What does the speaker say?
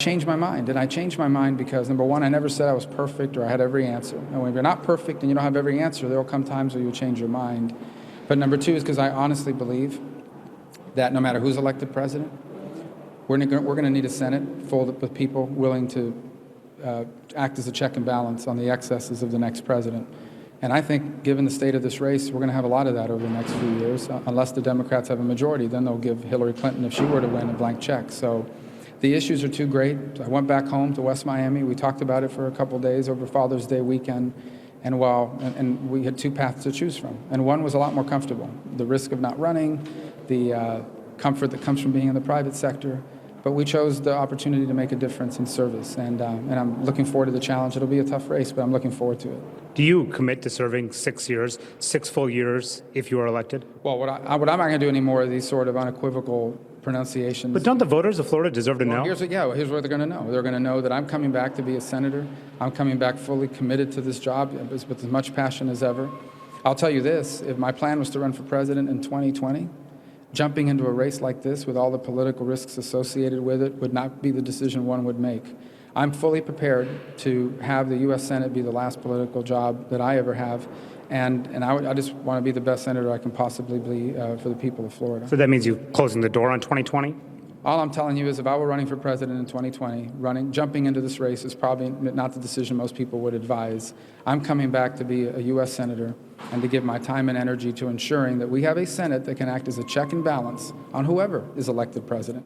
Changed my mind, and I changed my mind because, number one, I never said I was perfect or I had every answer. And when you're not perfect and you don't have every answer, there will come times where you'll change your mind. But number two is because I honestly believe that no matter who's elected president, we're going to need a Senate full with people willing to act as a check and balance on the excesses of the next president. And I think, given the state of this race, we're going to have a lot of that over the next few years. Unless the Democrats have a majority, then they'll give Hillary Clinton, if she were to win, a blank check. So the issues are too great. I went back home to West Miami. We talked about it for a couple of days over Father's Day weekend. And we had two paths to choose from. And one was a lot more comfortable. The risk of not running, the comfort that comes from being in the private sector. But we chose the opportunity to make a difference in service. And I'm looking forward to the challenge. It'll be a tough race, but I'm looking forward to it. Do you commit to serving 6 years, 6 full years, if you are elected? Well, what I'm not going to do any more of these sort of unequivocal pronunciations. But don't the voters of Florida deserve to know? Here's what they're going to know. They're going to know that I'm coming back to be a senator. I'm coming back fully committed to this job with as much passion as ever. I'll tell you this, if my plan was to run for president in 2020, jumping into a race like this with all the political risks associated with it would not be the decision one would make. I'm fully prepared to have the U.S. Senate be the last political job that I ever have, and I just want to be the best senator I can possibly be for the people of Florida. So that means you closing the door on 2020? All I'm telling you is if I were running for president in 2020, jumping into this race is probably not the decision most people would advise. I'm coming back to be a U.S. senator and to give my time and energy to ensuring that we have a Senate that can act as a check and balance on whoever is elected president.